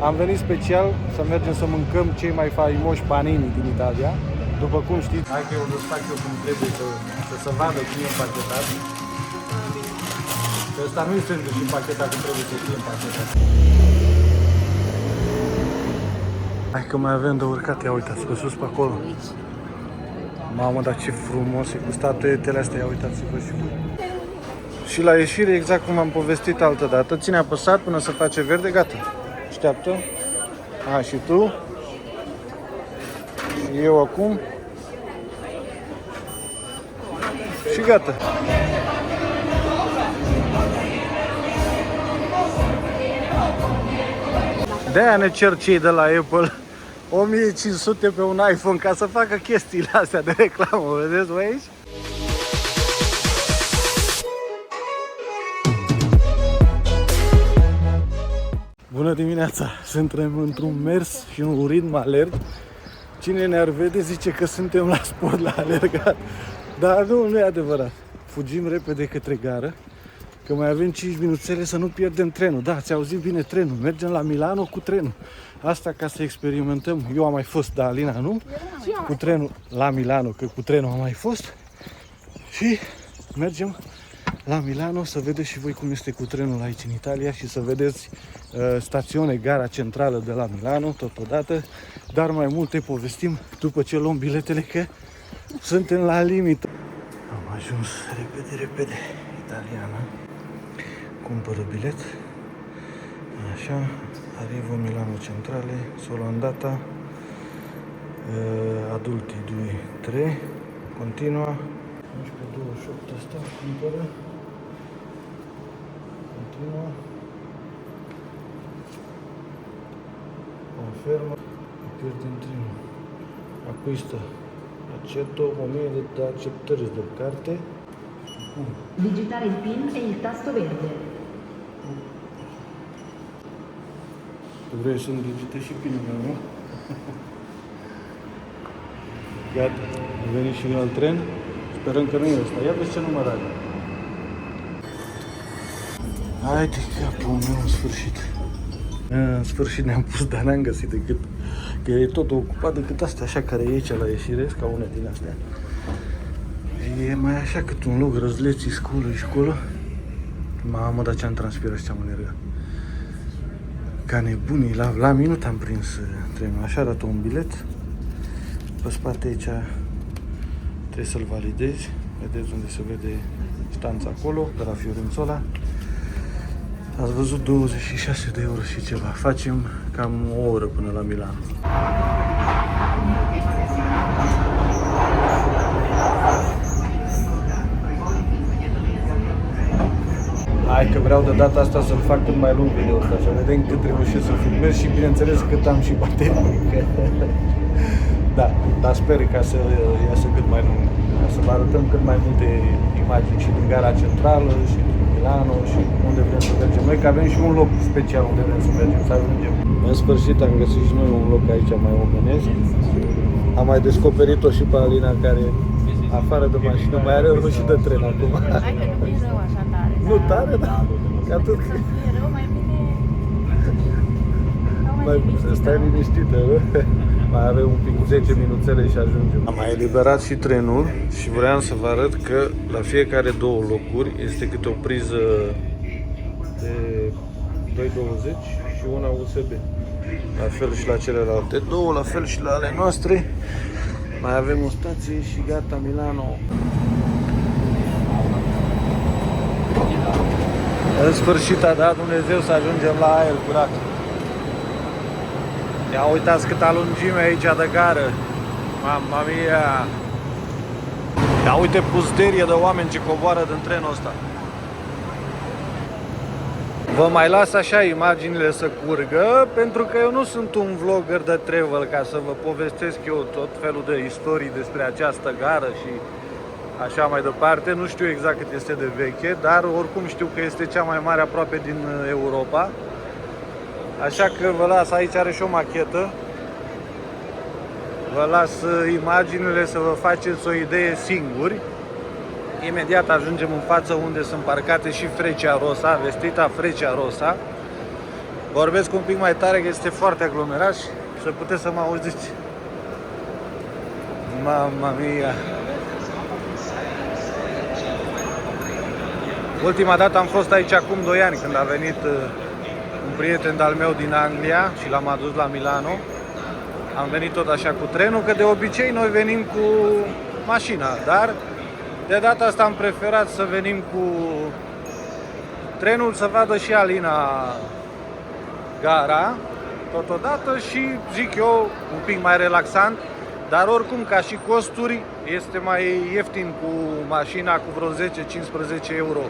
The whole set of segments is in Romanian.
Am venit special să mergem să mâncăm cei mai faimoși panini din Italia. După cum știți, hai că eu o să fac eu cum trebuie să se vadă cum e împachetat. Că ăsta nu este încă și împachetat cum trebuie să fie împachetat. Hai că mai avem de urcat, ia uitați pe sus pe acolo. Mamă, dar ce frumos e cu statuetele astea, ia uitați-vă și voi. Și la ieșire, exact cum am povestit altă dată, ține apăsat până se face verde, gata. Așteaptă. A, și tu. Și eu acum. Și gata. De-aia ne cer cei de la Apple 1500 pe un iPhone ca să facă chestiile astea de reclamă, vedeți voi aici? Bună dimineața! Suntem într-un mers și un ritm alert. Cine ne-ar vede zice că suntem la sport, la alergat. Dar nu e adevărat. Fugim repede către gară, că mai avem 5 minuțele să nu pierdem trenul. Da, ți-ai auzit bine, trenul. Mergem la Milano cu trenul. Asta ca să experimentăm. Eu am mai fost, dar Alina nu. Cu trenul la Milano, că cu trenul am mai fost. Și mergem la Milano să vedeți și voi cum este cu trenul aici în Italia și să vedeți stațiune, gara centrală de la Milano totodată. Dar mai multe povestim după ce luăm biletele, că suntem la limită. Am ajuns repede, italiană. Cumpără bilet. Așa, arrivo Milano Centrale, solo andata, adulti 2-3, continua, 11-28 asta, cumpără, continua, conferma, pierdem trenul, acquista, accetto, momento da acceptare de carte. Digitare il PIN e il tasto verde. Vrei să-mi digite și pinul meu, nu? Gata, a venit și un alt tren. Sperăm că nu e ăsta. Ia vezi ce număr are. Hai de capul meu, în sfârșit. În sfârșit ne-am pus, dar n-am găsit decât că e tot ocupat decât astea așa care e aici la ieșire, ca una din astea. E mai așa cât un loc, răzleții, școlă. Mamă, dar ce-am transpirat și ce-am alergat. Ca nebunii, la minut am prins trenul. Așa arată un bilet. Pe spate aici trebuie să-l validezi. Vedeți unde se vede stanța acolo, de la Fiorenzola. Ați văzut 26 de euro și ceva. Facem cam o oră până la Milano. Hai că vreau de data asta să-l fac cât mai lung video ăsta, să vedem cât reușesc să filmez și bineînțeles cât am și baterie. Da, dar sper ca să iasă cât mai lung, ca să vă arătăm cât mai multe imagini și din gara centrală și din Milano și unde vrem să mergem noi, că avem și un loc special unde vrem să mergem, să ajungem. În sfârșit am găsit și noi un loc aici mai omenesc. Am mai descoperit-o și pe Alina, care afară de mașină mai are urmă și de tren acum. Hai că nu e rău așa tare. Nu tare, dar ca tot că... E rău, mai bine... Mai bine stai liniștită, nu? Mai avem un pic 10 minuțele și ajungem. Am mai eliberat și trenul și vreau să vă arăt că la fiecare două locuri este câte o priză de 2.20 și una USB. La fel și la celelalte două, la fel și la ale noastre. Mai avem o stație și gata, Milano. În sfârșit a dat Dumnezeu să ajungem la aer curat. Ia uitați câta lungime aici de gară. Mamma mia! Ia uite pusterie de oameni ce coboară din trenul ăsta. Vă mai las așa imaginile să curgă, pentru că eu nu sunt un vlogger de travel ca să vă povestesc eu tot felul de istorii despre această gară și așa mai departe. Nu știu exact cât este de veche, dar oricum știu că este cea mai mare aproape din Europa. Așa că vă las, aici are și o machetă. Vă las imaginile să vă faceți o idee singuri. Imediat ajungem în față unde sunt parcate și Frecciarossa, Vestita Frecciarossa. Vorbesc un pic mai tare că este foarte aglomerat și să puteți să mă auziți. Mamma mia! Ultima dată am fost aici acum 2 ani, când a venit un prieten de-al meu din Anglia și l-am adus la Milano. Am venit tot așa cu trenul, că de obicei noi venim cu mașina, dar de data asta am preferat să venim cu trenul, să vadă și Alina gara totodată și, zic eu, un pic mai relaxant, dar oricum ca și costuri este mai ieftin cu mașina, cu vreo 10-15 euro.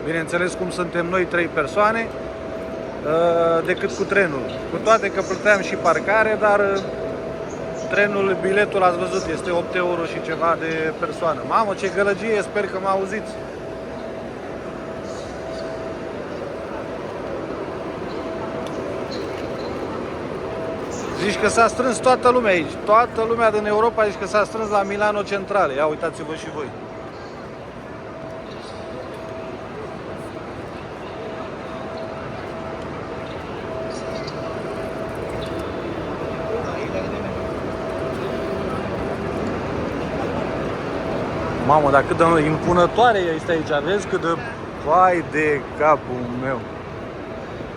Bineînțeles, cum suntem noi 3 persoane, decât cu trenul. Cu toate că plăteam și parcare, dar trenul, biletul, ați văzut, este 8 euro și ceva de persoană. Mamă, ce gălăgie, sper că mă auziți. Zici că s-a strâns toată lumea aici. Toată lumea din Europa zici că s-a strâns la Milano Centrale. Ia uitați-vă și voi. Mamă, dar cât de impunătoare este aici, vezi cât de... Vai de capul meu!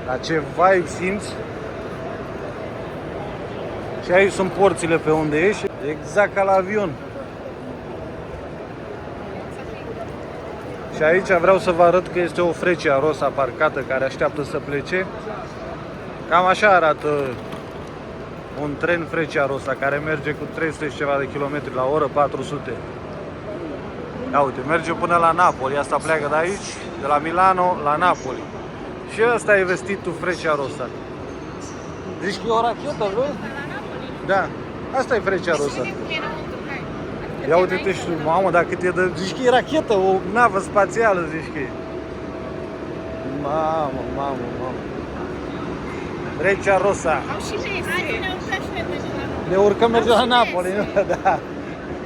Dar ce vibe simți? Și aici sunt porțile pe unde ieși, exact ca la avion. Și aici vreau să vă arăt că este o Freccia Rosa parcată care așteaptă să plece. Cam așa arată un tren Freccia Rosa care merge cu 300 și ceva de kilometri la oră, 400. Ia uite, merge până la Napoli, asta pleacă de aici, de la Milano la Napoli. Și ăsta e vestitul Freccia Rosa. Zici că e o rachetă, vezi? Da, asta e Freccia Rosa. Ia uite-te și tu, mamă, dar cât e de... Zici că e rachetă, o navă spațială, zici că e. Mamă, mamă, mamă. Freccia Rosa. Au și mese. Ne urcăm, mergem la Napoli, nu? Da.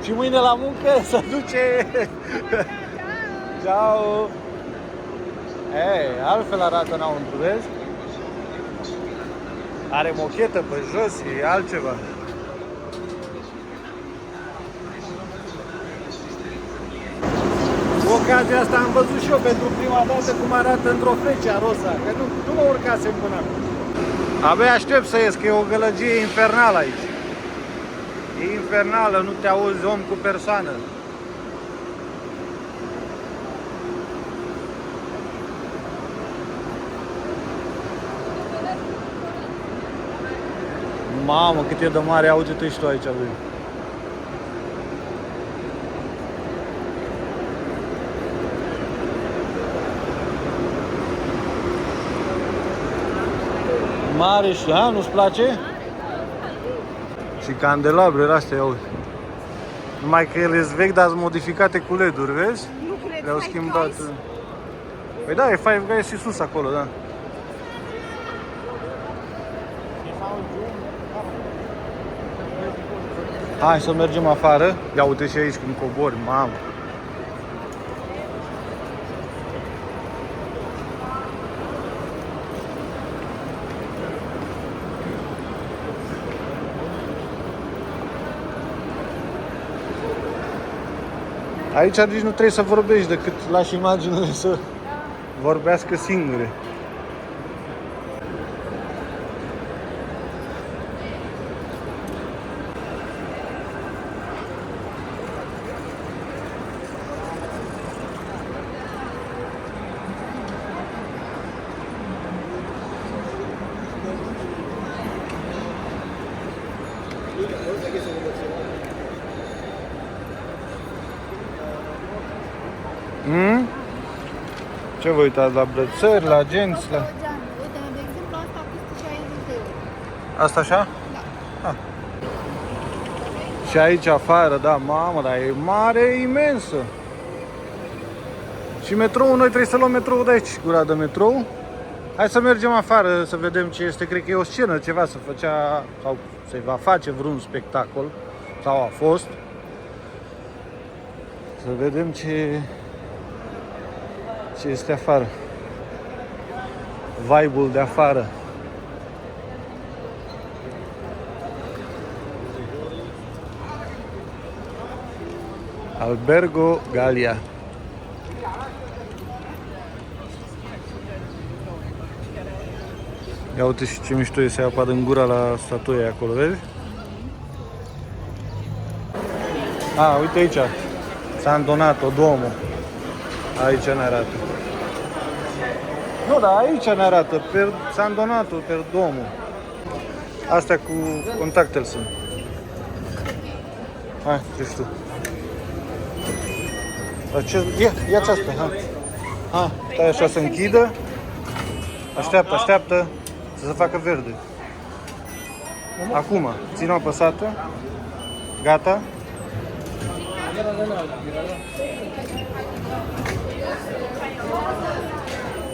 Și mâine la muncă se duce. Ciao. Ei, altfel arată înăuntru, vezi? Are mochetă pe jos, e altceva. Cu ocazia asta am văzut și eu pentru prima dată cum arată într-o Freccia Rosa, că nu mă urcasem până acum. Abia aștept să ies, că e o gălăgie infernală aici. E infernală, nu te auzi om cu persoană. Mamă, cât e de mare, auzi-te și tu aici, băi. Mare și, nu-ți place? Și candelabrele astea, ia uite. Numai că ele sunt vechi, dar sunt modificate cu LED-uri, vezi? Nu cred, Le-au schimbat. Păi da, e Five Guys și sus acolo, da. Hai să mergem afară. Ia uite și aici când cobori, mamă. Aici nici nu trebuie să vorbești, decât lași imaginele să vorbească singure. Ce vă uitați, la brățări, la agenți, la... Uite, de exemplu, asta costă 60 de euro. Asta așa? Da. Și aici afară, da, mamă, dar e mare, e imensă. Și metrou, noi trebuie să luăm metrou de aici, gura de metrou. Hai să mergem afară să vedem ce este, cred că e o scenă, ceva să făcea, sau se va face vreun spectacol, sau a fost. Să vedem ce este afară. Vibe-ul de afară. Albergo Galia. Ia uite și ce mișto e să ia apa din gura la statuia acolo, vezi? A, uite aici, San Donato, Duomo. Aici ne arată. Nu, dar aici ne arată, per San Donato, per Duomo. Astea cu contactele sunt. Hai, treci tu. Ia-ți asta, ha. Stai așa să închidă. Așteaptă să se facă verde. Acum, ține-o apăsată. Gata.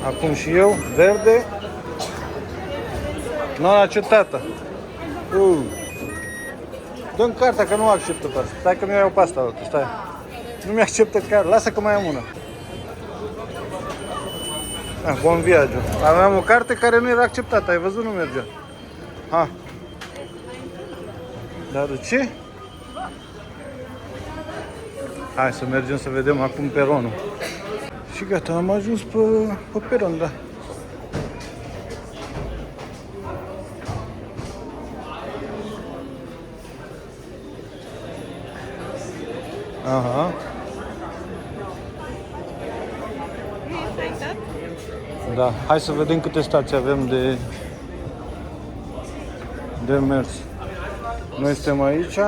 Acum și eu, verde. Nu acceptată. Dă-mi cartea că nu acceptă pe asta. Stai că mi iau pe asta, stai. Nu mi-acceptă cartea, lasă că mai am una. Bun viaggio. Aveam o carte care nu era acceptată, ai văzut, nu mergea. Dar de ce? Hai să mergem să vedem acum peronul. Și gata, am ajuns pe peron, da. Aha. Da, hai să vedem câte stații avem de mers. Noi suntem aici.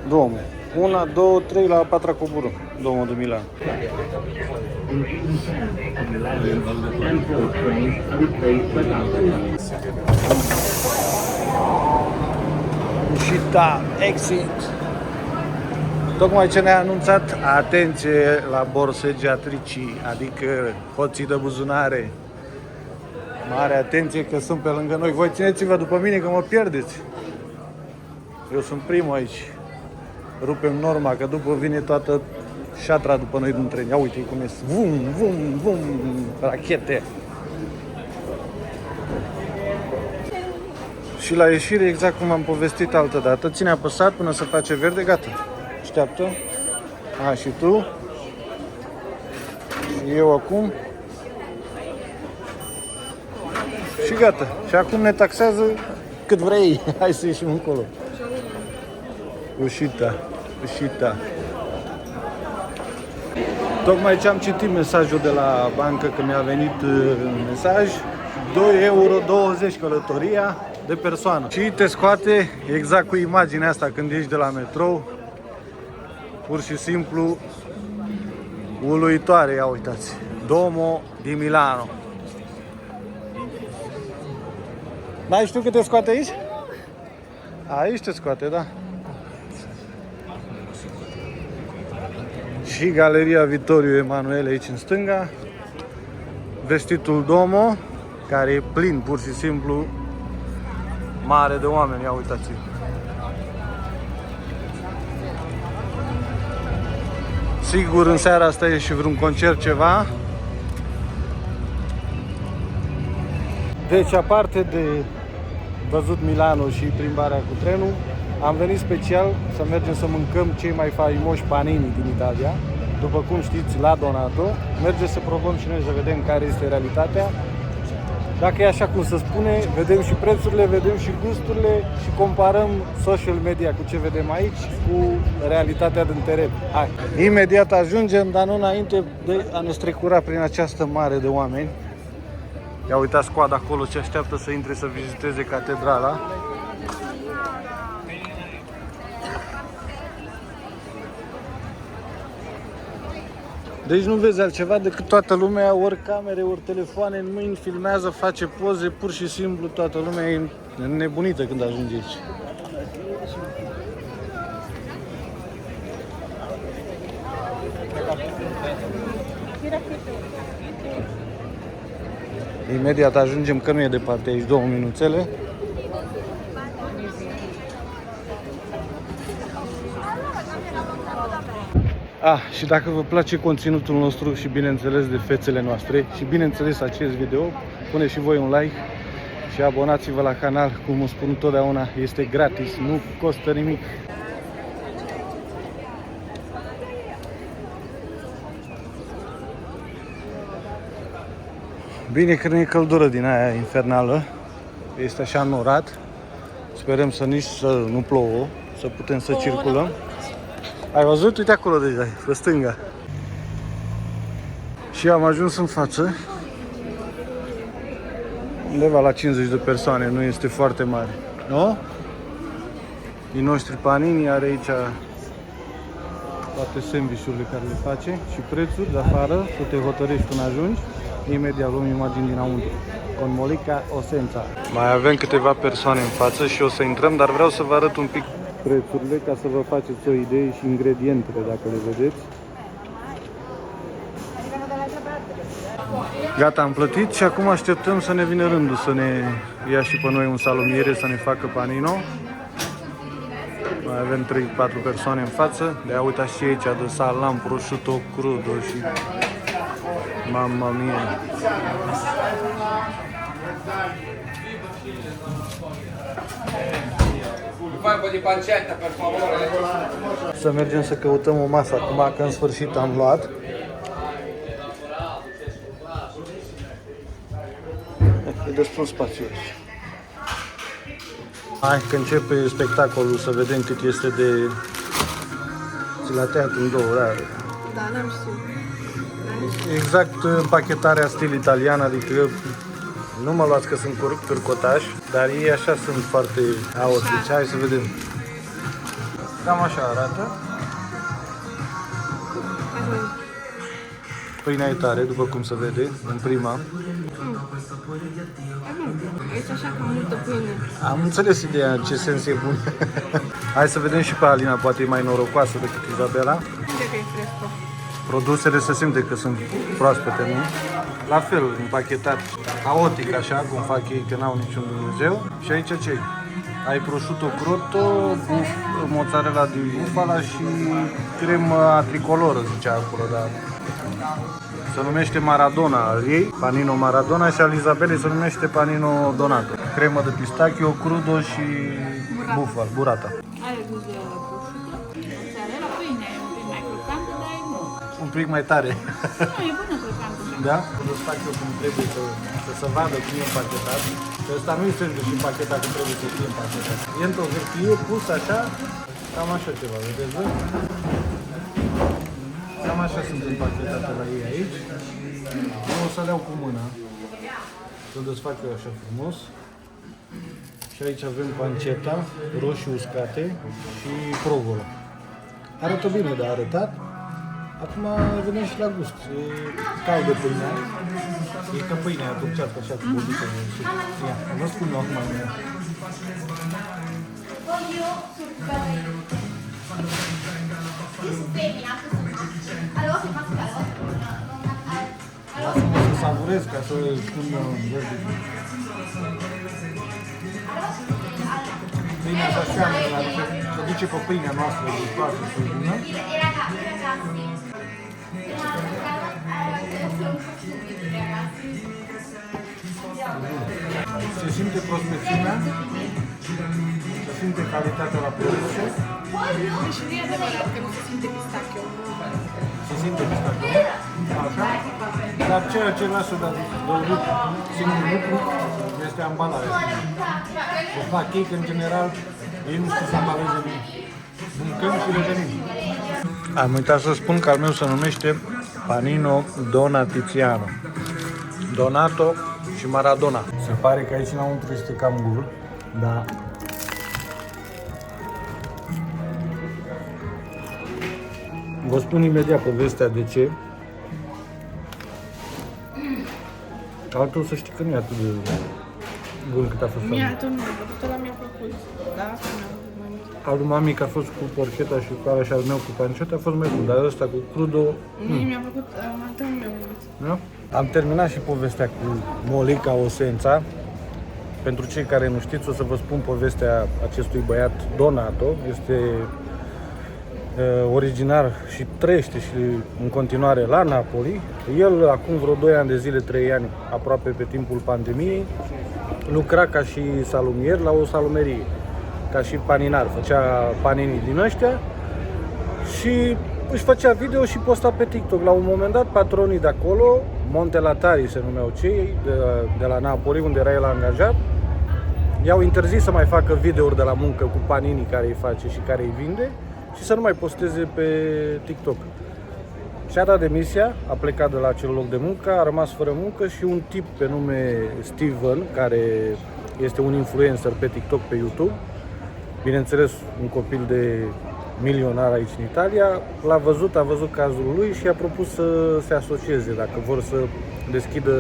Duomo. 1, 2, 3, la 4 coborâm. Duomo de Milano. Uscita, exit. Tocmai ce ne-a anunțat, atenție la borseggiatricii, adică hoții de buzunare. Mare atenție că sunt pe lângă noi. Voi țineți-vă după mine că mă pierdeți. Eu sunt primul aici. Rupem norma, că după vine toată șatra după noi din tren. Ia uite cum e. Vum, vum, vum, rachete. Și la ieșire, exact cum am povestit altă dată, ține apăsat până se face verde, gata. Așteaptă. Și tu. Și eu acum. Și gata. Și acum ne taxează cât vrei. Hai să ieșim încolo. Uscita. Tocmai ce am citit mesajul de la bancă, că mi-a venit mesaj. 2,20 euro călătoria de persoană. Și te scoate exact cu imaginea asta când ești de la metrou. Pur și simplu uluitoare, ia uitați. Duomo di Milano. N-ai știu cât te scoate aici? Aici te scoate, da. Și Galeria Vittorio Emanuele aici în stânga. Vestitul Duomo, care e plin, pur și simplu, mare de oameni, ia uitați-vă. Sigur, în seara asta e și vreun concert ceva. Deci, aparte de văzut Milano și plimbarea cu trenul, am venit special să mergem să mâncăm cei mai faimoși panini din Italia. După cum știți, la Donato. Mergem să probăm și noi să vedem care este realitatea. Dacă e așa cum se spune, vedem și prețurile, vedem și gusturile și comparăm social media cu ce vedem aici cu realitatea din teren. Hai! Imediat ajungem, dar nu înainte de a ne strecura prin această mare de oameni. Ia uitați coada acolo ce așteaptă să intre să viziteze catedrala. Deci nu vezi altceva decât toată lumea, ori camere, ori telefoane în mâini, filmează, face poze, pur și simplu toată lumea e nebunită când ajunge aici. Imediat ajungem, că nu e departe aici, 2 minuțele. Și dacă vă place conținutul nostru și bineînțeles de fețele noastre și bineînțeles acest video, puneți și voi un like și abonați-vă la canal, cum o spun totdeauna, este gratis, nu costă nimic. Bine că nu e căldură din aia infernală. Este așa norat. Sperăm să nici să nu plouă, să putem să circulăm. Ai văzut? Uite acolo deja, pe stânga. Și am ajuns în față. Undeva la 50 de persoane, nu este foarte mare. Nu? Din noștri Panini are aici toate sandvișurile care le face și prețuri de afară, să te hotărești când ajungi. Imediat luăm imagini dinăuntru. Con Molica Osența. Mai avem câteva persoane în față și o să intrăm, dar vreau să vă arăt un pic prețurile ca să vă faceți o idee și ingredientele, dacă le vedeți. Gata, am plătit și acum așteptăm să ne vină rândul să ne ia și pe noi un salumiere să ne facă panino. Mai avem 3-4 persoane în față. De-aia uitați și aici de salam, prosciutto crudo și... Mamma mia! Fai un po' di pancetta, per favore. Să mergem să căutăm o masă acum, că în sfârșit am luat. E destul spațiu aici. Hai că începe spectacolul, să vedem cât este de... Ți l-a tăiat în două, da? Da, n-am știut. Exact împachetarea stil italian, adică nu mă luați că sunt cârcotași, dar ei așa sunt foarte autici. Hai să vedem. Cam așa arată. Pâinea e tare, după cum se vede, în prima. Este așa ca multă pâine. Am înțeles ideea, în ce sens e bun. Hai să vedem și pe Alina, poate e mai norocoasă decât Izabela. Uite că e fresco. Produsele se simte că sunt proaspete, nu? La fel, împachetat, haotic așa, cum fac ei, că n-au niciun Dumnezeu. Și aici ce? Ai prosciutto crudo, mozzarella din bufala și cremă tricoloră, zicea acolo, dar se numește Maradona al ei, panino Maradona, și al Izabelei se numește panino Donato. Cremă de pistachio, crudo și bufala, burrata. Are gust de prosciutto. Mozzarella, pâine e un pic mai crocantă, dar e bună. Un pic mai tare. Nu, e bună crocantă. Da? O să fac eu cum trebuie să se vadă cum e împachetat. Că ăsta nu-i sandwich împachetat cum trebuie să fie împachetat. E într-o hârtie pus așa, cam așa ceva, vedeți voi? Cam așa sunt împachetate la ei aici. Eu o să le iau cu mâna, să desfac eu așa frumos. Și aici avem panceta, roșii uscate și provola. Arată bine de arătat. Acum vedem și la gust. E caldă pâinea. E ca pâinea aia turcească așa cu bolică. Ia, vă spun eu acum. Lasă-mă să savurez ca să spun verde. Pâinea asta seamănă, se duce pe pâinea noastră de toată și bună. Se simte prospețimea, se simte calitatea la produse. Și nu e adevărat că nu se simte pistachio. Se simte pistachio, așa? Dar ceea ce lasă de dorit singurul lucru este ambalarea. O fac ei că în general ei nu știu să ambaleze nimic. Mâncăm și revenim. Am uitat să spun că al meu se numește Panino Donatiziano. Donato și Maradona. Se pare că aici înăuntru este cam gol, dar vă spun imediat povestea de ce. Altul să știi că nu e atât de bun cât a fost al Mie tot nu, ăla mi-a plăcut. Da, mi-a plăcut mai mult. al lui mami, că a fost cu porcheta și cu ala, și al meu cu panceta a fost mai bun, dar ăsta cu crudo. Mie mi-a plăcut altul meu mult. Nu? Am terminat și povestea cu Molica Osența. Pentru cei care nu știți, o să vă spun povestea acestui băiat Donato. Este originar și trăiește și în continuare la Napoli. El, acum vreo 2 ani de zile, 3 ani, aproape pe timpul pandemiei, lucra ca și salumier la o salumerie, ca și paninar, făcea panini din ăștia și își făcea video și posta pe TikTok. La un moment dat, patronii de acolo, Montelatari se numeau cei, de la Napoli, unde era el angajat, i-au interzis să mai facă videouri de la muncă cu panini care îi face și care îi vinde și să nu mai posteze pe TikTok. Și-a dat demisia, a plecat de la acel loc de muncă, a rămas fără muncă și un tip pe nume Steven, care este un influencer pe TikTok, pe YouTube, bineînțeles un copil de milionar aici în Italia, a văzut cazul lui și a propus să se asocieze, dacă vor să deschidă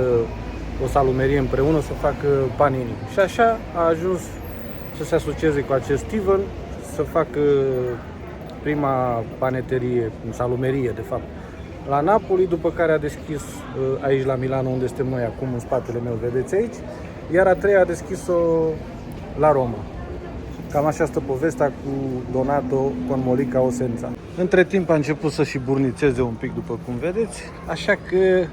o salumerie împreună, să facă panini. Și așa a ajuns să se asocieze cu acest Steven, să facă prima paneterie, salumerie de fapt, la Napoli, după care a deschis aici la Milano, unde suntem noi acum, în spatele meu, vedeți aici, iar a treia a deschis-o la Roma. Cam așa stă povestea cu Donato Conmolica Osența. Între timp a început să și burnițeze un pic, după cum vedeți, așa că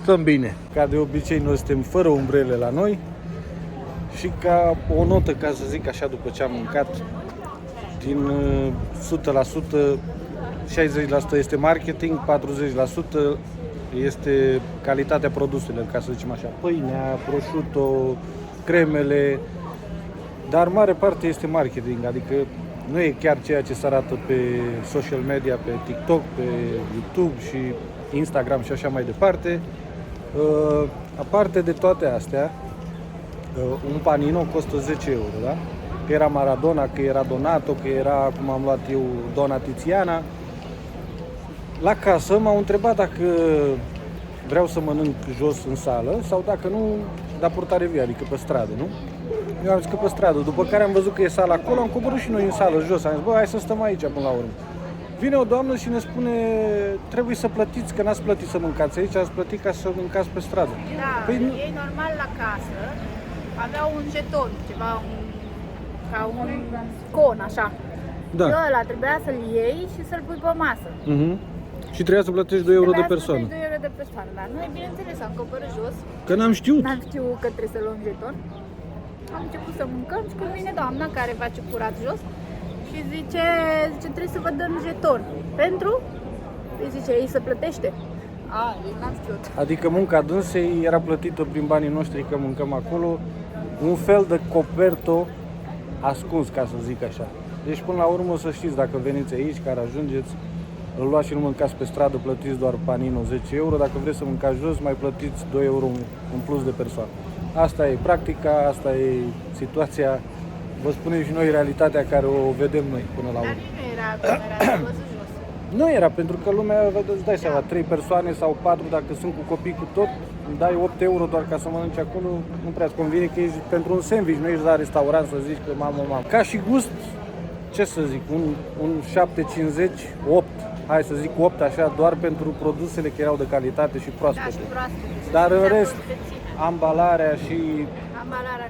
stăm bine. Ca de obicei, noi suntem fără umbrele la noi și ca o notă, ca să zic așa, după ce am mâncat, din 100%, 60% este marketing, 40% este calitatea produselor, ca să zicem așa, pâinea, prosciutto, cremele, dar mare parte este marketing, adică nu e chiar ceea ce se arată pe social media, pe TikTok, pe YouTube și Instagram și așa mai departe. Aparte de toate astea, un panino costă 10 euro, da? Că era Maradona, că era Donato, că era, cum am luat eu, Dona Tiziana. La casă m-au întrebat dacă vreau să mănânc jos în sală sau dacă nu, da purtare vie, adică pe stradă, nu? Eu am zis că pe stradă, după care am văzut că e sala acolo, am coborât și noi în sală jos, am zis, bă, hai să stăm aici până la urmă. Vine o doamnă și ne spune, trebuie să plătiți, că n-ați plătit să mâncați aici, ați plătit ca să mâncați pe stradă. Da, Păi nu... ei normal la casă aveau un jeton, ceva, ca un con, așa. Da. Și ăla trebuia să-l iei și să-l pui pe masă. Și trebuia să plătești 2 euro de persoană. 2 euro de persoană, dar noi, bineînțeles, am coborât jos. Că n-am știut. N-am știut că trebuie să luăm jeton. Am început să mâncăm și când vine doamna care face curat jos și zice trebuie să vă dăm jeton. Pentru? Îi zice, ei se plătește. Eu n-am știut. Adică munca dânsei era plătită prin banii noștri, că mâncăm acolo, un fel de coperto ascuns, ca să zic așa. Deci până la urmă să știți, dacă veniți aici, care ajungeți, îl luați și nu mâncați pe stradă, plătiți doar panino 10 euro, dacă vreți să mâncați jos, mai plătiți 2 euro în plus de persoană. Asta e practica, asta e situația, vă spunem și noi realitatea care o vedem noi până la urmă. Dar nu era cum era văzut jos. Nu era, pentru că lumea, îți dai seama, 3 persoane sau 4, dacă sunt cu copii cu tot, dai 8 euro doar ca să mănânci acolo, nu prea-ți convine că ești pentru un sandwich, nu ești la restaurant să zici că mamă. Ca și gust, ce să zic, un 7,50, 8, hai să zic 8 așa, doar pentru produsele care erau de calitate și proaspete. Da, și proaspete. Dar în rest, ambalarea și, ambalarea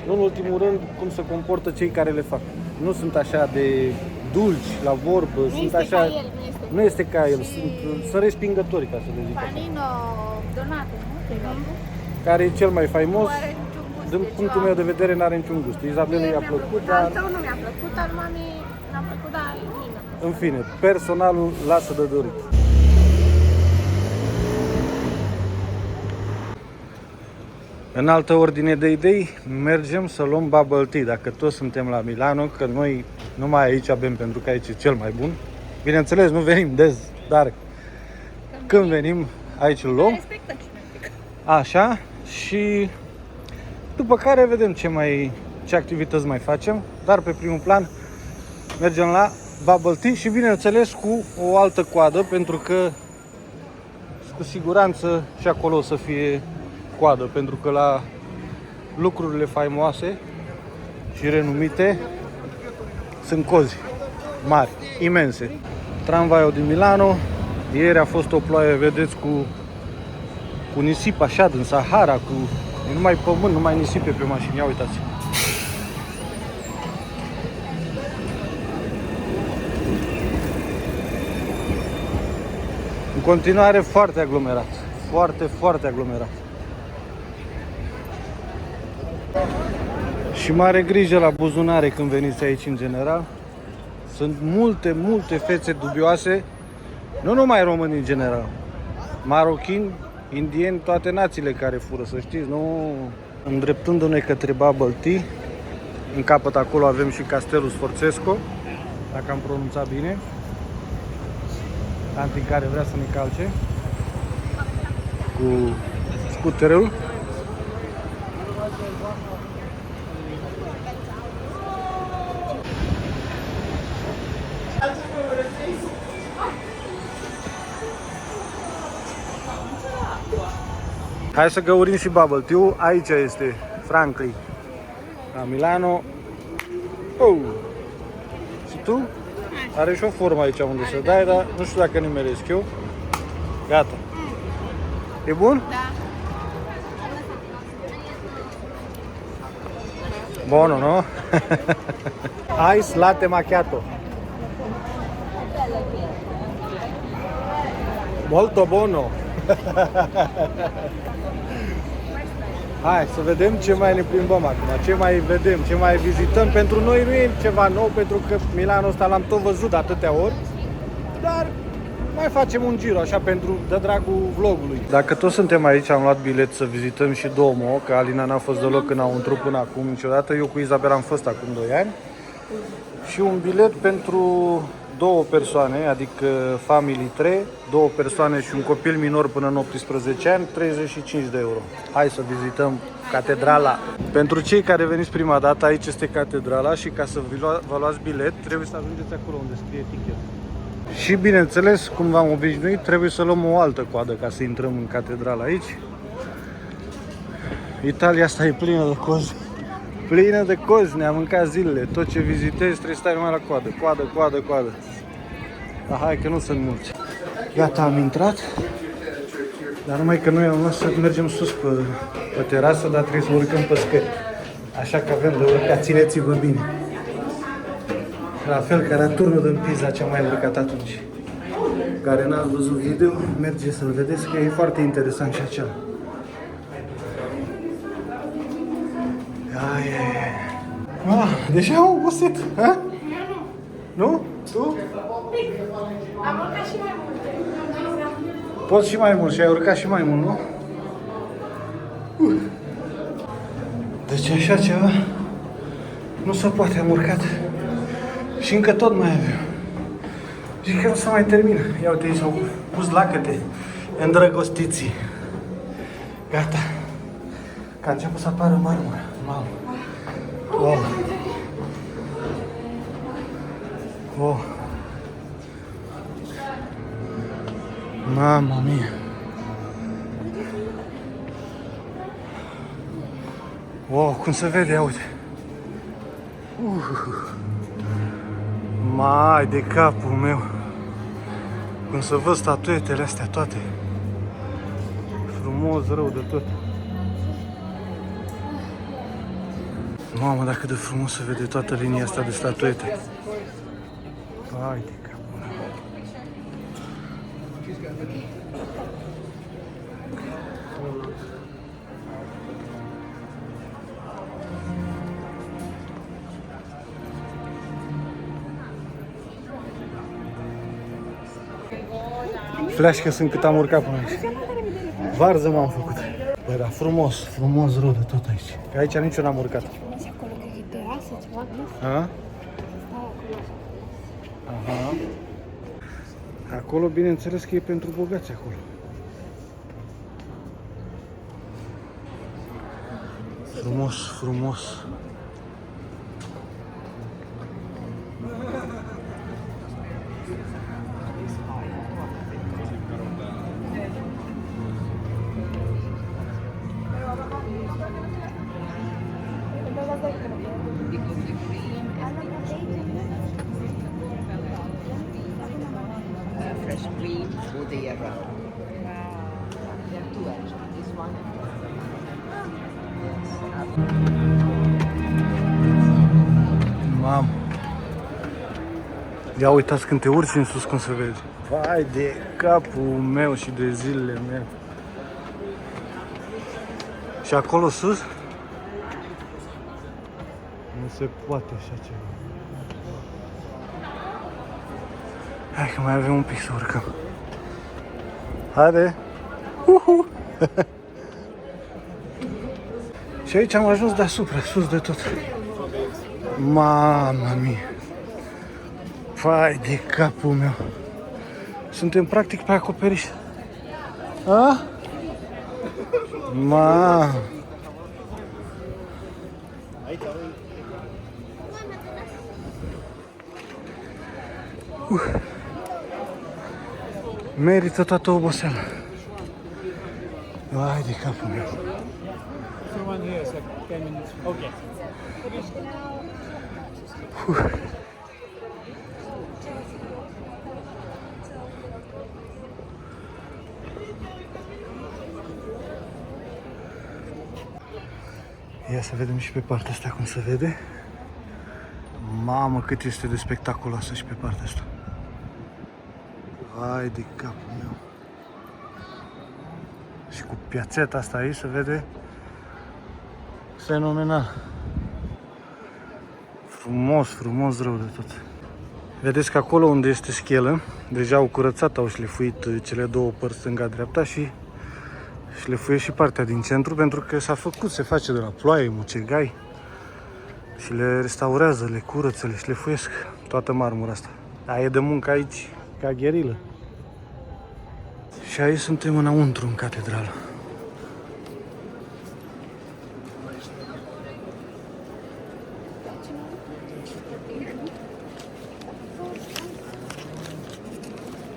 nu în ultimul rând, cum se comportă cei care le fac. Nu sunt așa de dulci la vorbă, sunt așa... Nu este ca el, sunt respingători, ca să le zic. Panino Donato, nu? Care e cel mai faimos. Nu are niciun gust. Din punctul meu de vedere, n-are niciun gust. Izabelei i-a plăcut, dar... Al tău nu mi-a plăcut, al mamei n-a plăcut, dar în fine, personalul lasă de dorit. În altă ordine de idei, mergem să luăm bubble tea, dacă toți suntem la Milano, că noi numai aici bem, pentru că aici e cel mai bun. Bineînțeles, nu venim des, dar când venim, aici îl luăm. Așa, și după care vedem ce activități mai facem, dar pe primul plan mergem la bubble tea și bineînțeles cu o altă coadă, pentru că cu siguranță și acolo o să fie coadă, pentru că la lucrurile faimoase și renumite sunt cozi mari, imense. Tramvaiul din Milano, ieri a fost o ploaie, vedeți, cu nisip așa din Sahara, cu numai pământ, numai nisipe pe mașini, ia uitați. În continuare foarte aglomerat, foarte aglomerat. Și mare grijă la buzunare când veniți aici în general, Sunt multe fețe dubioase, nu numai români în general, marochini, indieni, toate națiile care fură, să știți, nu? Îndreptându-ne către Bubble Tea, în capăt acolo avem și Castelul Sforțesco, dacă am pronunțat bine. Tanti care vrea să ne calce cu scuterul. Hai să găurim și bubble tea. Aici este Franklin la Milano. Oh. Și tu? Are și o formă aici unde să dai, dar nu știu dacă nimeresc eu. Gata. E bun? Da. Buono, no? Ice latte macchiato. Molto buono. Hai să vedem ce mai ne plimbăm acum, ce mai vedem, ce mai vizităm. Pentru noi nu e ceva nou, pentru că Milanul ăsta l-am tot văzut de atâtea ori, dar mai facem un giro așa pentru de dragul vlogului. Dacă toți suntem aici, am luat bilet să vizităm și Duomo, că Alina n-a fost deloc înăuntru până acum niciodată. Eu cu Izabela am fost acum 2 ani. Și un bilet pentru 2 persoane, adică family 3, 2 persoane și un copil minor până în 18 ani, 35 de euro. Hai să vizităm catedrala. Pentru cei care veniți prima dată, aici este catedrala și ca să vă luați bilet, trebuie să ajungeți acolo unde scrie ticket. Și bineînțeles, cum v-am obișnuit, trebuie să luăm o altă coadă ca să intrăm în catedrală aici. Italia asta e plină de cozi. Plină de cozi, ne-am mâncat zilele. Tot ce vizitezi trebuie să stai numai la coadă. Coadă. Dar hai că nu sunt mulți. Gata, am intrat. Dar numai că noi am luat să mergem sus pe terasă, dar trebuie să urcăm pe scări. Așa că avem de urcat, țineți-vă bine. La fel ca la turnul din Pisa, ce am mai urcat atunci. Care n-ați văzut video, merge să-l vedeți că e foarte interesant și acela. Deja am obosit, ha? Nu? Tu? Am urcat și mai multe. Poți și mai mult și ai urcat și mai mult, nu? Deci așa ceva nu se poate, am urcat și încă tot mai avem. Zic că nu se mai termină. Ia uite, ei s-au pus lacăte îndrăgostiții. Gata. Că a început să apară marmura. Mamă. Wow. Wow. Mamma mia. Wow, cum se vede, ia uite. Mai de capul meu. Cum se văd statuetele astea toate. Frumos, rău de tot. Mamă, dacă de frumos se vede toată linia asta de statuete. Hai de capul meu. Flash că sunt cât am urcat până aici. Varză m-am făcut. Bă, da, frumos rău de tot aici. Că aici nici eu n-am urcat. Acolo că e terasă, ceva de A? Aha. Acolo, bineînțeles că e pentru bogați acolo. Frumos. Fresh green through the year round. There are 2 actually. This one Mamă. Ia uitați când te urci în sus cum se vede. Vai de capul meu și de zilele mele. Și acolo sus? Nu se poate așa ceva. Hai că mai avem un pic să urcăm. Haide! Uhu! Și aici am ajuns deasupra, sus de tot. Mamma mia! Vai de capul meu! Suntem practic pe acoperiș. A? Ma! Merită toată oboseala. Vai de capul meu. Ia să vedem și pe partea asta cum se vede. Mamă, cât este de spectaculoasă și pe partea asta. Vai de capul meu. Și cu piațeta asta aici se vede fenomenal. Frumos, frumos rău de tot. Vedeți că acolo unde este schelă, deja au curățat, au șlefuit cele două părți, stânga-dreapta, și șlefuie și partea din centru, pentru că s-a făcut, se face de la ploaie, mucegai, și le restaurează, le curăță, le șlefuiesc toată marmura asta. Dar e de muncă aici ca gherilă. Și aici suntem înăuntru, în catedrală.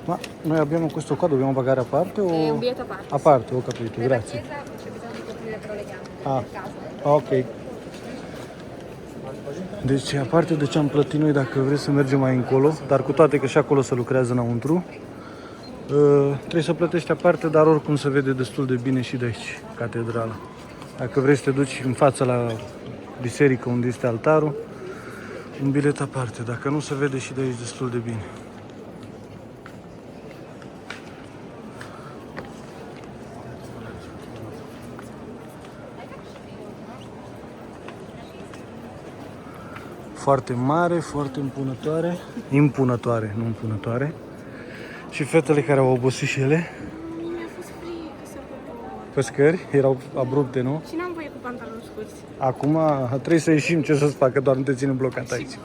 Ma noi abbiamo questo qua, dobbiamo pagare a parte o? È un biglietto a parte. A parte, ho capito, Per la grazie. chiesa c'è bisogno di coprire collegante. Ah, Per caso. ok. Deci, aparte de ce am plătit noi, dacă vreți să mergem mai încolo, dar cu toate că și acolo se lucrează înăuntru, trebuie să plătești aparte, dar oricum se vede destul de bine și de aici, catedrala. Dacă vrei să te duci în fața la biserică unde este altarul, un bilet aparte. Dacă nu, se vede și de aici destul de bine. Foarte mare, foarte impunătoare, nu impunătoare. Și fetele care au obosit și ele Mi-a fost frică să cobor. pe scări, erau abrupte, nu? Și n-am voie cu pantaloni scurți. Acum trebuie să ieșim, ce să-ți facă, doar nu te ținem blocat aici.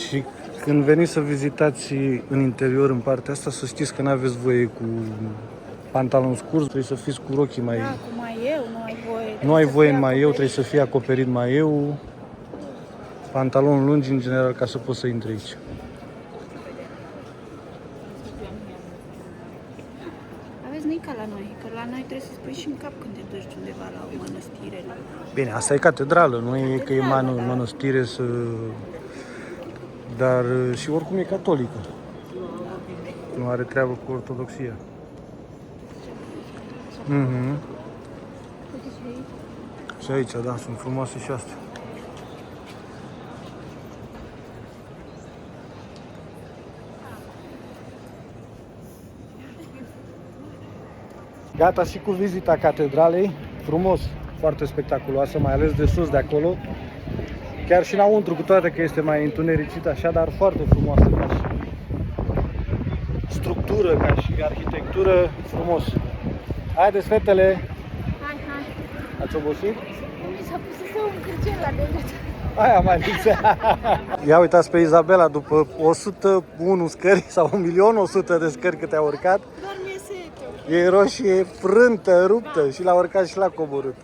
Și când veniți să vizitați în interior, în partea asta, să știți că nu aveți voie cu pantaloni scurți, trebuie să fiți cu rochii mai... Da, cu maieu nu ai voie. Nu ai voie în maieu, trebuie să fie acoperit maieu, pantaloni lungi în general, ca să poți să intri aici. Aveți, nu-i ca la noi, că la noi trebuie să spui și în cap când te duci undeva la o mănăstire. La... Bine, asta e catedrală, nu e că e mănăstire să... Dar și oricum e catolică. Nu are treabă cu ortodoxia. Mhm. Și aici, da, sunt frumoase și astea. Gata și cu vizita catedralei. Frumos, foarte spectaculoasă, mai ales de sus de acolo. Chiar și înăuntru, cu toate că este mai întunericit așa, dar foarte frumoasă ca și structură, ca și arhitectură, frumos. Haideți, fetele! Hai. Ați obosit? Mi s-a pus să un cârcel la deget. Aia mai lipsea. Ia uitați pe Izabela, după 101 scări sau 1.100.000 de scări cât a urcat, Doar mi-e sete. e roșie, frântă, ruptă, și l-a urcat și l-a coborât.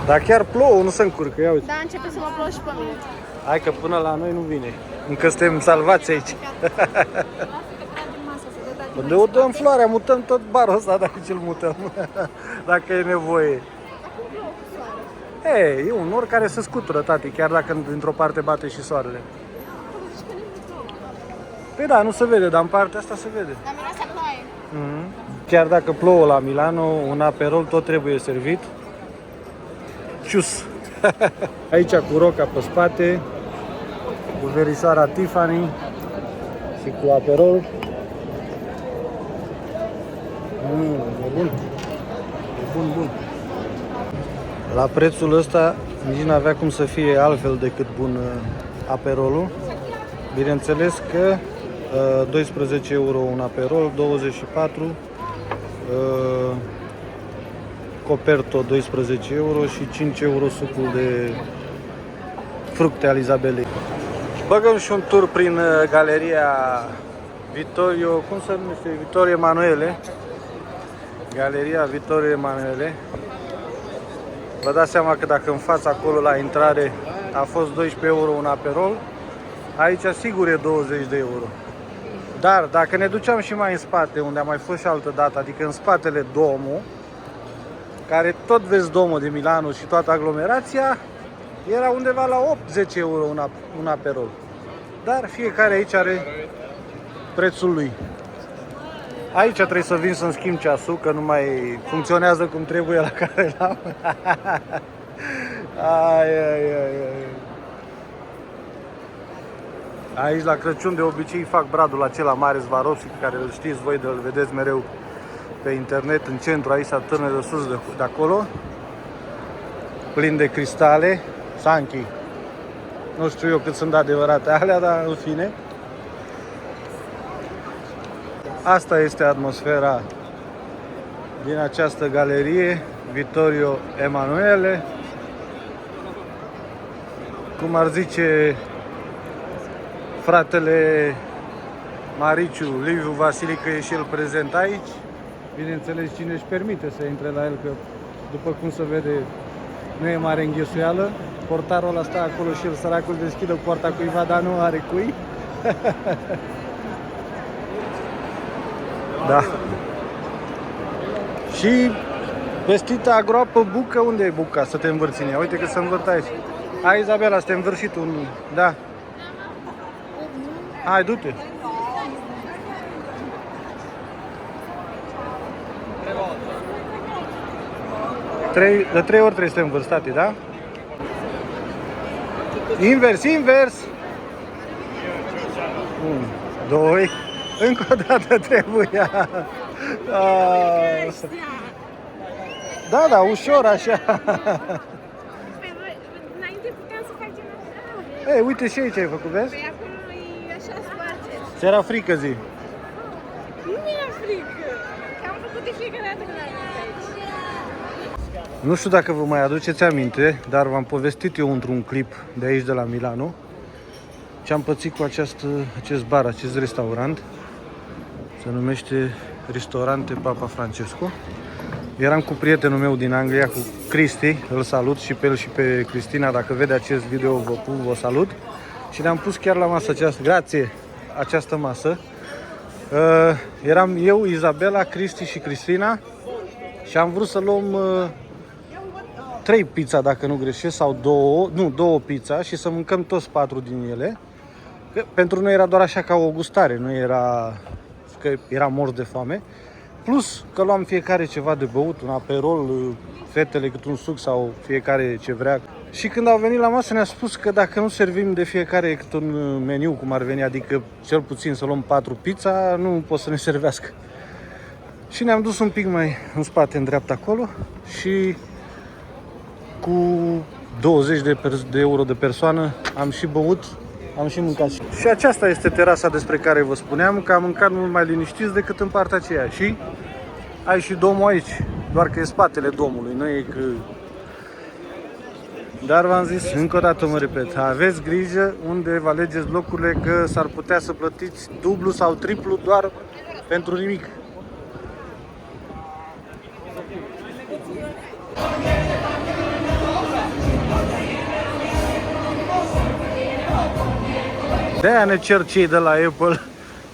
Dar chiar plouă, nu se încurcă, ia uite. Da, începe să mă plouă și pe mine. Hai că până la noi nu vine. Încă suntem salvați aici. Unde o dăm floarea, mutăm tot barul ăsta, dacă ce-l mutăm. Dacă e nevoie. Ei, e un nor care se scutură, tati, chiar dacă dintr-o parte bate și soarele. Păi da, nu se vede, dar în partea asta se vede. Dar miroase ploaie. Chiar dacă plouă la Milano, un aperol tot trebuie servit. Cius! Aici cu roca pe spate, cu verișoara Tiffany și cu aperol. E bun. E bun, bun. La prețul ăsta nici n-avea cum să fie altfel decât bun aperolul. Bineînțeles că 12 euro un aperol, 24 coperto 12 euro și 5 euro sucul de fructe al Izabelei. Băgăm și un tur prin galeria Vittorio, cum se numește? Vittorio Emanuele. Galeria Vittorio Emanuele. Vă dați seama că dacă în fața acolo la intrare a fost 12 euro un aperol, aici sigur e 20 de euro. Dar dacă ne duceam și mai în spate, unde a mai fost și altă dată, adică în spatele Duomo, care tot vezi Duomo de Milano și toată aglomerația, era undeva la 8-10 euro un aperol. Dar fiecare aici are prețul lui. Aici trebuie să vin să-mi schimb ceasul, că nu mai funcționează cum trebuie la care l-am. Aici la Crăciun de obicei fac bradul acela mare Swarovski, pe care îl știți voi, îl vedeți mereu pe internet, în centru, aici s-a târnă de sus de acolo, plin de cristale, Sanchi. Nu știu eu cât sunt adevărate alea, dar în fine. Asta este atmosfera din această galerie Vittorio Emanuele. Cum ar zice fratele Mariciu, Liviu Vasilică e și el prezent aici. Bineînțeles, cine își permite să intre la el, că după cum se vede nu e mare înghesuială. Portarul ăla stă acolo și el, săracul, deschide poarta cuiva, dar nu are cui. Da. Și vestita groapă bucă, unde e buca să te învârți în ea? Uite că se învârt aici. Hai, Izabela, să te învârși tu. Da. Hai, du-te. De 3 ori trebuie să te învârți, tati, da? Invers, invers. 1, 2. Încă o dată trebuia. Da, da, ușor așa. Înainte puteam să facem așa. Ei, uite și aici ai făcut, vezi? Păi acolo e așa spargeți. Ți-era frică, zi. Nu mi-era frică. Că am făcut de fiecare dată când am venit aici. Nu știu dacă vă mai aduceți aminte, dar v-am povestit eu într-un clip de aici, de la Milano, ce am pățit cu acest bar, acest restaurant. Se numește Ristorante Papa Francesco. Eram cu prietenul meu din Anglia, cu Cristi, îl salut și pe el și pe Cristina, dacă vede acest video vă salut. Și ne-am pus chiar la masă această masă. Eram eu, Izabela, Cristi și Cristina și am vrut să luăm 3 pizza, dacă nu greșesc, sau 2 pizza și să mâncăm toți 4 din ele. Că pentru noi era doar așa ca o gustare, nu era că eram morți de foame. Plus că luam fiecare ceva de băut, un aperol, fetele cât un suc sau fiecare ce vrea. Și când au venit la masă ne-a spus că dacă nu servim de fiecare cât un meniu, cum ar veni, adică cel puțin să luăm 4 pizza, nu pot să ne servească. Și ne-am dus un pic mai în spate, în dreapta acolo și cu 20 de euro de persoană am și băut, am și mâncat. Și aceasta este terasa despre care vă spuneam, că am mâncat mult mai liniștiți decât în partea aceea. Și ai și domul aici, doar că e spatele domului, nu e că... Dar v-am zis, încă o dată mă repet, aveți grijă unde vă alegeți locurile, că s-ar putea să plătiți dublu sau triplu doar pentru nimic. De-aia ne cer cei de la Apple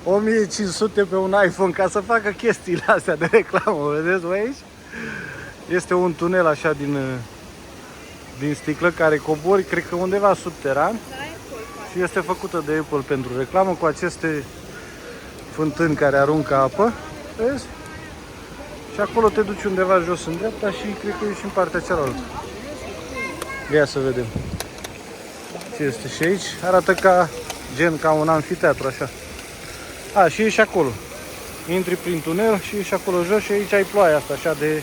1500 pe un iPhone ca să facă chestiile astea de reclamă, vedeți voi aici? Este un tunel așa din sticlă care cobori, cred că undeva subteran și este făcută de Apple pentru reclamă cu aceste fântâni care aruncă apă, vezi? Și acolo te duci undeva jos în dreapta și cred că e și în partea cealaltă. Ia să vedem ce este și aici. Arată ca un amfiteatru așa. A, și e și acolo. intri prin tunel și ești acolo jos și aici ai ploaia asta, așa de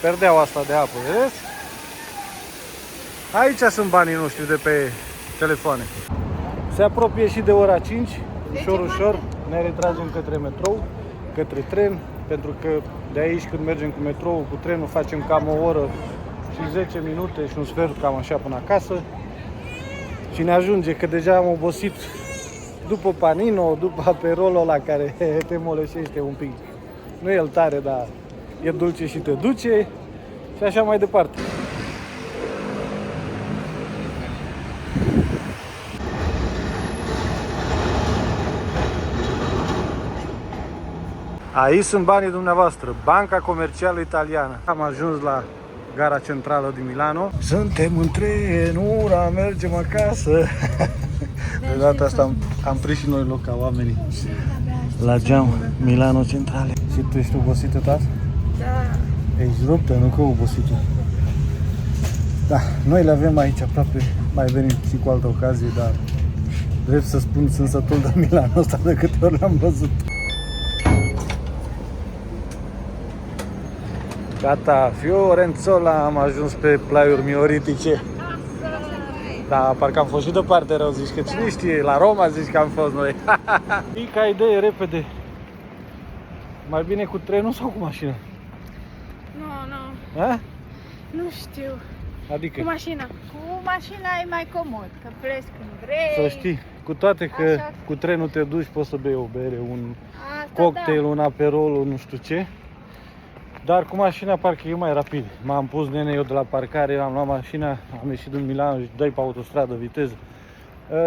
perdeaua asta de apă, vedeți? Aici sunt banii noștri de pe telefoane. Se apropie și de ora 5, ușor, ușor, ne retragem către metrou, către tren, pentru că de aici când mergem cu metrou, cu trenul, facem cam o oră și 10 minute și un sfert, cam așa, până acasă. Și ne ajunge, că deja am obosit după Panino, după aperolul ăla care te moleșește un pic. Nu e el tare, dar e dulce și te duce și așa mai departe. Aici sunt banii dumneavoastră, Banca Comercială Italiană. Am ajuns la gara centrală din Milano. Suntem în tren, ura, mergem acasă. De data asta am prins și noi loc ca oamenii la geam Milano Centrale. Și tu ești obosită, tată? Da. Ești ruptă, nu că obosită. Da, noi le avem aici aproape, mai venim și cu altă ocazie, dar drept să spun, sunt sătul de Milano ăsta de câte ori l-am văzut. Gata, Fiorenzola, am ajuns pe plaiuri mioritice. Da, parcă am fost și de partea rău, zici că cine știe, la Roma zici că am fost noi. Ca idee, repede. Mai bine cu trenul sau cu mașina? Nu. A? Nu știu. Adică? Cu mașina. Cu mașina e mai comod, că pleci când vrei. Să știi, cu toate că Așa. cu trenul te duci, poți să bei o bere, un Asta cocktail, da. un aperol, nu știu ce. Dar cu mașina parcă e mai rapid. M-am pus nene eu de la parcare, am luat mașina, am ieșit din Milano și dai pe autostradă viteză.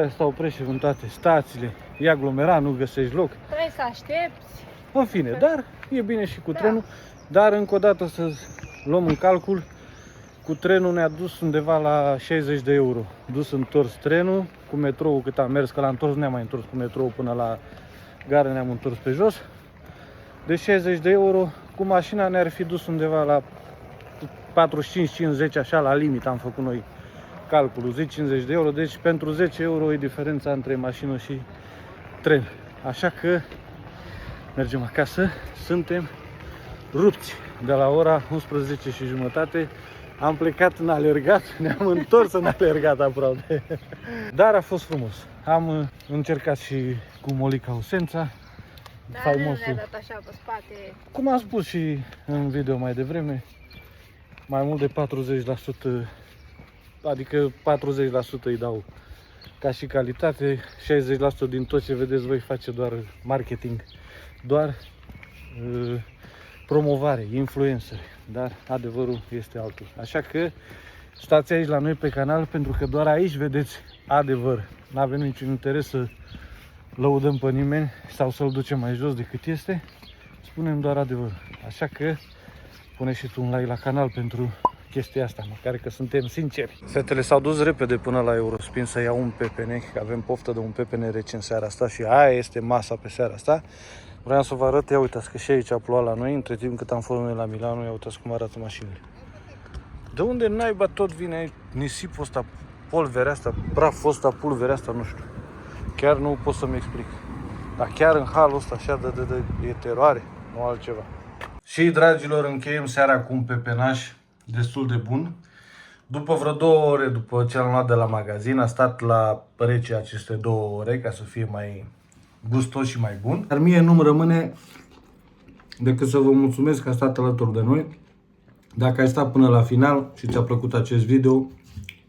Ăsta oprește în toate stațiile, e aglomerat, nu găsești loc. Trebuie să aștepți. În fine, dar e bine și cu trenul. Dar încă o dată să luăm în calcul, cu trenul ne-a dus undeva la 60 de euro. Dus întors trenul, cu metrou cât am mers, că la întors nu ne-am mai întors cu metrou până la gară, ne-am întors pe jos. De 60 de euro, cu mașina ne-ar fi dus undeva la 45-50, așa la limit am făcut noi calculul, zic 50 de euro, deci pentru 10 euro e diferența între mașină și tren. Așa că mergem acasă, suntem rupți. De la ora 11:30 am plecat în alergat, ne-am întors în alergat aproape. Dar a fost frumos. Am încercat și cu Molica Osența. Dar faimosul. nu ne-a dat așa pe spate. Cum am spus și în video mai devreme, mai mult de 40%, adică 40% îi dau ca și calitate, 60% din tot ce vedeți voi face doar marketing, doar promovare, influencer, dar adevărul este altul. Așa că stați aici la noi pe canal, pentru că doar aici vedeți adevăr. Nu avem niciun interes să lăudăm pe nimeni sau să-l ducem mai jos decât este. Spunem doar adevăr. Așa că pune și tu un like la canal pentru chestia asta, măcar că suntem sinceri. Fetele s-au dus repede până la Eurospin să iau un pepene, că avem poftă de un pepene rece în seara asta și aia este masa pe seara asta. Vreau să vă arăt, ia uitați că și aici a plouat la noi, între timp cât am fost noi la Milano, ia uitați cum arată mașinile. De unde naiba tot vine nisipul ăsta, polverea asta, praful ăsta, pulverea asta, nu știu. Chiar nu pot să-mi explic. Dar chiar în halul ăsta așa e teroare, nu altceva. Și, dragilor, încheiem seara cu un pepenaș destul de bun. După vreo 2 ore, după ce l-am luat de la magazin, a stat la rece aceste 2 ore ca să fie mai gustos și mai bun. Dar mie nu-mi rămâne decât să vă mulțumesc că a stat alături de noi. Dacă ai stat până la final și ți-a plăcut acest video,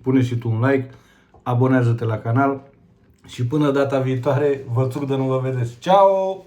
pune și tu un like, abonează-te la canal și până data viitoare, vă țuc de nu vă vedeți. Ciao!